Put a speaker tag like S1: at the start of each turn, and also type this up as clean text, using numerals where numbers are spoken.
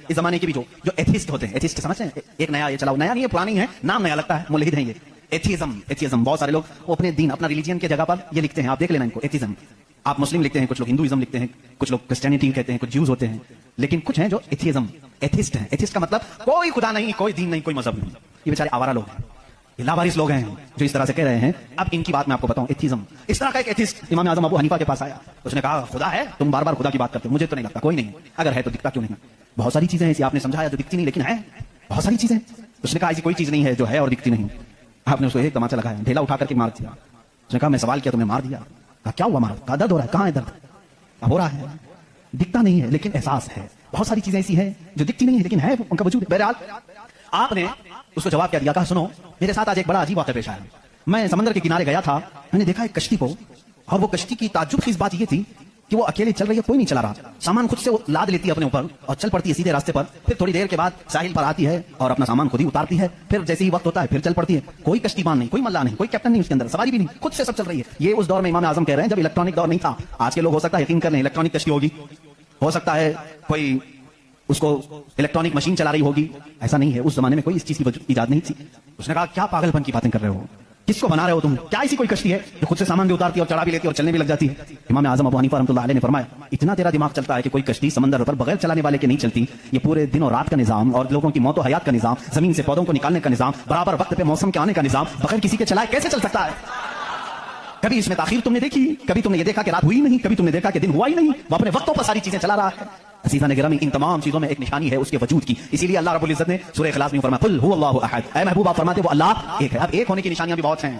S1: इस जमाने के भी जो जो एथिस्ट होते हैं, एथिस्ट समझते हैं, एक नया ये चलाओ, नया नहीं है, पुरानी है, नाम नया लगता है, मुल्हिद हैं ये। एथिज्म बहुत सारे लोग वो अपने दीन, अपना रिलीजियन की जगह पर ये लिखते हैं, आप देख लेना इनको, एथिज्म। आप मुस्लिम लिखते हैं, कुछ लोग हिंदुइज्म लिखते हैं, कुछ लोग क्रिश्चियनिटी कहते हैं, कुछ ज्यूज होते हैं, लेकिन कुछ हैं जो एथिज्म, एथिस्ट हैं। एथिस्ट का मतलब कोई खुदा नहीं, कोई दीन नहीं, कोई मजहब नहीं। ये बेचारे आवारा लोग हैं, ये लावारिस लोग हैं जो इस तरह से कह रहे हैं। अब इनकी बात मैं आपको बताऊं, एथिज्म। इस तरह का एक एथिस्ट इमाम आजम अबू हनीफा के पास आया, उसने कहा खुदा है, तुम बार बार खुदा की बात करते हो, मुझे तो नहीं लगता, कोई नहीं, अगर है तो दिखता क्यों नहीं? बहुत सारी चीजें ऐसी आपने समझाया जो दिखती नहीं लेकिन है, बहुत सारी चीजें। उसने कहा ऐसी कोई चीज नहीं है जो है और दिखती नहीं। आपने उसको एक तमाचा लगाया, ढेला उठा करके मार दिया। उसने कहा मैं सवाल किया, तुमने मार दिया। कहा क्या हुआ? मारा? कहा दर्द हो रहा है। कहाँ है दर्द? हो रहा है, दिखता नहीं है लेकिन एहसास है। बहुत सारी चीजें ऐसी हैं जो दिखती नहीं है लेकिन है, उनका वजूद है। बहरहाल आपने उसको जवाब क्या दिया? कहा सुनो, मेरे साथ आज एक बड़ा अजीब वाक़या पेश आया। मैं समंदर के किनारे गया था, मैंने देखा एक कश्ती को, और वो कश्ती की ताज्जुब की इस बात ये थी कि वो अकेले चल रही है, कोई नहीं चला रहा। सामान खुद से वो लाद लेती है अपने ऊपर और चल पड़ती है सीधे रास्ते पर। फिर थोड़ी देर के बाद साहिल पर आती है और अपना सामान खुद ही उतारती है। फिर जैसे ही वक्त होता है फिर चल पड़ती है। कोई कश्तीबान नहीं, कोई मल्लाह नहीं, कोई कैप्टन नहीं उसके अंदर, सवारी भी नहीं, खुद से सब चल रही है। ये उस दौर में इमाम आजम कह रहे हैं जब इलेक्ट्रॉनिक दौर नहीं था। आज के लोग हो सकता है यकीन कर लें इलेक्ट्रॉनिक कश्ती होगी, हो सकता है कोई उसको इलेक्ट्रॉनिक मशीन चला रही होगी, ऐसा नहीं है। उस जमाने में कोई इस चीज की इजाद नहीं थी। उसने कहा क्या पागलपन की बातें कर रहे हो, किसको बना रहे हो तुम? क्या ऐसी कोई कश्ती है जो खुद से सामान भी उतारती है और चढ़ा भी लेती है और चलने भी लग जाती है? इमाम आजम अबू हनीफा रहमतुल्लाह अलैह ने फरमाया, इतना तेरा दिमाग चलता है कि कोई कश्ती समंदर पर बगैर चलाने वाले के नहीं चलती। ये पूरे दिन और रात का निजाम और लोगों की मौत और हयात का निजाम, जमीन से पौधों को निकालने का निजाम, बराबर वक्त पे मौसम के आने का निजाम बगैर किसी के चलाए कैसे चल सकता है? कभी इसमें ताखीर तुमने देखी? कभी तुमने ये देखा कि रात हुई नहीं? कभी तुमने देखा कि दिन हुआ ही नहीं? वो अपने वक्तों पर सारी चीजें चला रहा है। अज़ीज़ान गिरामी, इन तमाम चीजों में एक निशानी है उसके वजूद की। इसीलिए अल्लाह रब्बुल इज्जत ने सूरह इखलास में फरमाया, कुल हुवल्लाहु अहद, ऐ महबूब आप फरमाते वो अल्लाह एक है। अब एक होने की निशानियां भी बहुत हैं।